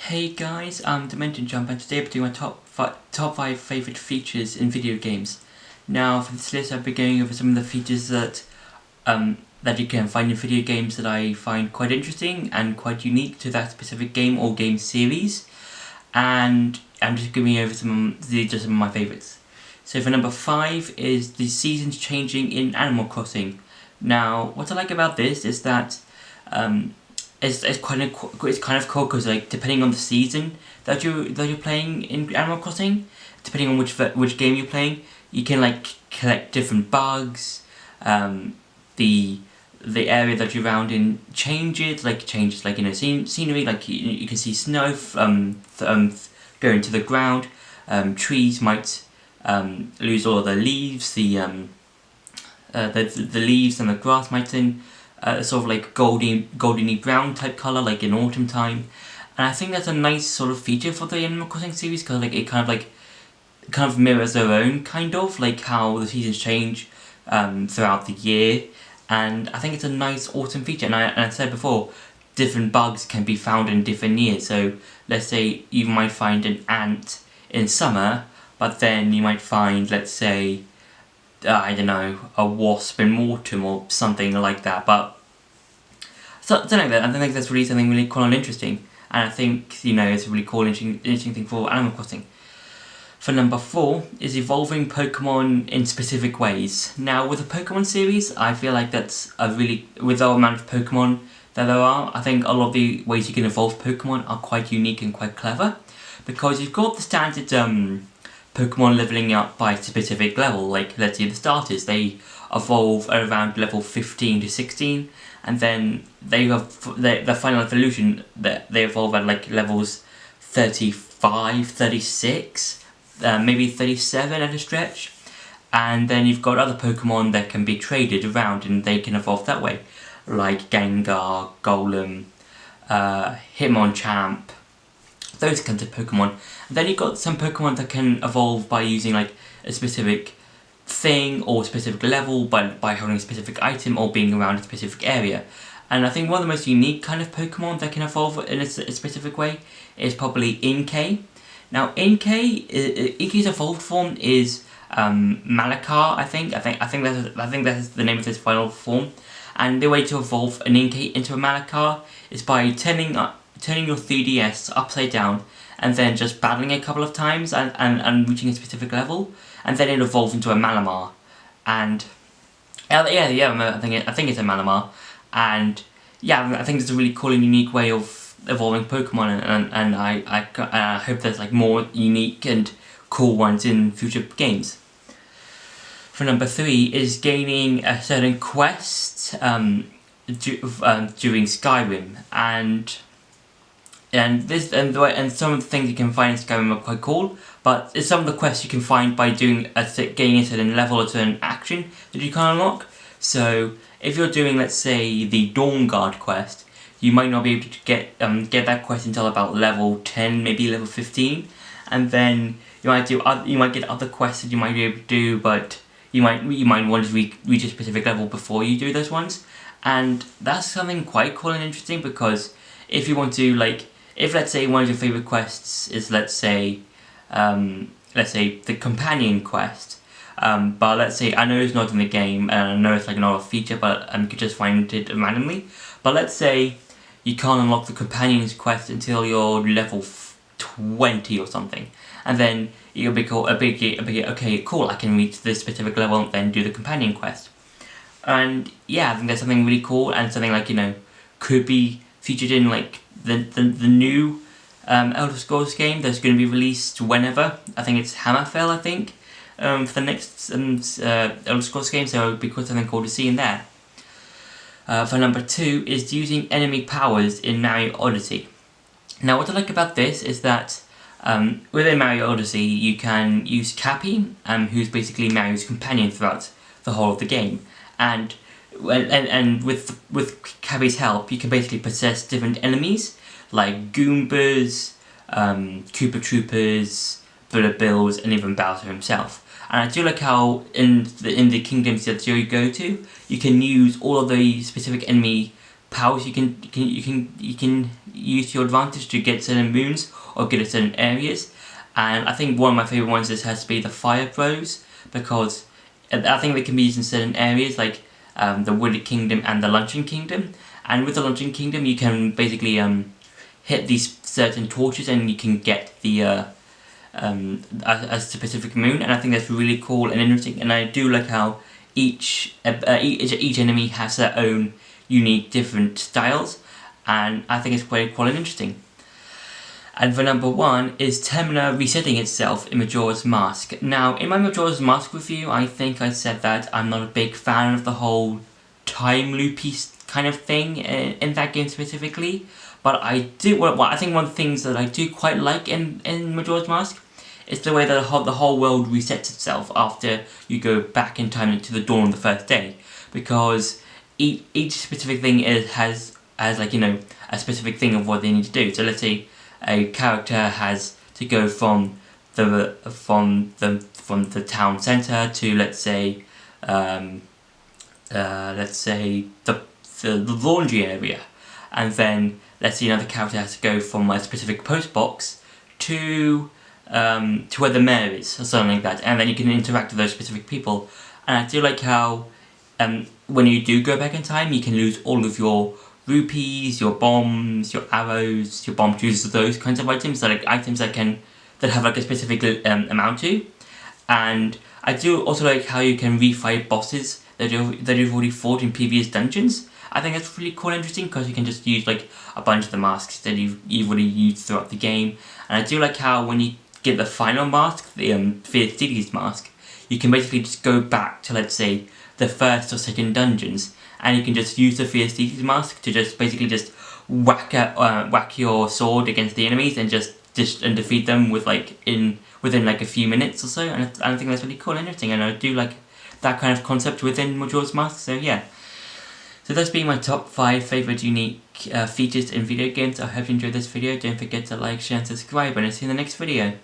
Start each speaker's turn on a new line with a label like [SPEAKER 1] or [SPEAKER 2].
[SPEAKER 1] Hey guys, I'm Dimension Jump and today I'll be doing my top 5 favourite features in video games. Now for this list I'll be going over some of the features that you can find in video games that I find quite interesting and quite unique to that specific game or game series. And I'm just going over some of my favourites. So for number 5 is the seasons changing in Animal Crossing. Now what I like about this is that it's kind of cool because like depending on the season that you're playing in Animal Crossing, depending on which game you're playing, you can like collect different bugs. The area that you're around in changes like scenery, like you can see snow going to the ground. Trees might lose all of their leaves. The leaves and the grass might turn sort of like goldeny brown type colour, like in autumn time, and I think that's a nice sort of feature for the Animal Crossing series because like it kind of mirrors their own kind of like how the seasons change throughout the year, and I think it's a nice autumn feature. And I said before, different bugs can be found in different years. So let's say you might find an ant in summer, but then you might find, let's say, I don't know, a wasp in autumn or something like that. But something like that. I think that's really something really cool and interesting. And I think it's a really cool, interesting thing for Animal Crossing. For number 4 is evolving Pokemon in specific ways. Now with the Pokemon series, I feel like that's with the amount of Pokemon that there are, I think a lot of the ways you can evolve Pokemon are quite unique and quite clever. Because you've got the standard Pokemon leveling up by a specific level, like let's say the starters, they evolve around level 15 to 16, and then they have their final evolution that they evolve at like levels 35, 36, maybe 37 at a stretch. And then you've got other Pokemon that can be traded around and they can evolve that way, like Gengar, Golem, Hitmonchan, those kinds of Pokemon. And then you've got some Pokemon that can evolve by using like a specific thing or specific level, by holding a specific item or being around a specific area. And I think one of the most unique kind of Pokemon that can evolve in a specific way is probably Inkay. Now Inkay's evolved form is Malakar, I think that's the name of his final form. And the way to evolve an Inkay into a Malakar is by turning your 3DS upside down and then just battling a couple of times and reaching a specific level, and then it evolves into a Malamar. And I think it's a Malamar, and yeah, I think it's a really cool and unique way of evolving Pokemon, and I hope there's like more unique and cool ones in future games. For number 3 is gaining a certain quest during Skyrim, and some of the things you can find in Skyrim are quite cool, but some of the quests you can find by gaining a certain level or certain action that you can unlock. So if you're doing, let's say, the Dawnguard quest, you might not be able to get that quest until about level 10, maybe level 15, and then you might get other quests that you might be able to do, but you might want to reach a specific level before you do those ones. And that's something quite cool and interesting, because if you want to, like, if let's say one of your favourite quests is let's say the companion quest, but let's say, I know it's not in the game and I know it's like another feature, but you could just find it randomly, but let's say you can't unlock the companion's quest until you're level 20 or something, and then you'll be cool, okay, cool, I can reach this specific level and then do the companion quest. And yeah, I think that's something really cool, and something like, could be featured in like the new Elder Scrolls game that's going to be released whenever. I think it's Hammerfell, I think, for the next Elder Scrolls game, so it would be quite something cool to see in there. For number 2 is using enemy powers in Mario Odyssey. Now what I like about this is that within Mario Odyssey you can use Cappy, who's basically Mario's companion throughout the whole of the game, and with Cappy's help, you can basically possess different enemies like Goombas, Koopa Troopers, Bullet Bills, and even Bowser himself. And I do like how in the kingdoms that you go to, you can use all of the specific enemy powers you can use to your advantage to get certain moons or get at certain areas. And I think one of my favourite ones has to be the Fire Bros, because I think they can be used in certain areas like the Wooded Kingdom and the Luncheon Kingdom. And with the Luncheon Kingdom, you can basically hit these certain torches and you can get the a specific moon. And I think that's really cool and interesting. And I do like how each enemy has their own unique, different styles, and I think it's quite cool and interesting. And for number 1 is Termina resetting itself in Majora's Mask. Now, in my Majora's Mask review, I think I said that I'm not a big fan of the whole time loopy kind of thing in that game specifically. But I do. Well, I think one of the things that I do quite like in Majora's Mask is the way that the whole world resets itself after you go back in time to the dawn of the first day, because each specific thing has like, you know, a specific thing of what they need to do. So let's say a character has to go from the town center to let's say the laundry area, and then let's say another character has to go from a specific post box to where the mayor is or something like that, and then you can interact with those specific people. And I do like how when you do go back in time, you can lose all of your rupees, your bombs, your arrows, your bomb juices, those kinds of items, so like items that have like a specific amount to. And I do also like how you can refight bosses that you've already fought in previous dungeons. I think that's really cool and interesting, because you can just use like a bunch of the masks that you've already used throughout the game. And I do like how when you get the final mask, the Fierce Deities mask, you can basically just go back to, let's say, the first or second dungeons, and you can just use the Fierce Deities mask to just basically just whack your sword against the enemies and just defeat them within like a few minutes or so. And I think that's really cool and interesting, and I do like that kind of concept within Majora's Mask. So yeah. So that's been my top 5 favourite unique features in video games. I hope you enjoyed this video. Don't forget to like, share and subscribe, and I'll see you in the next video.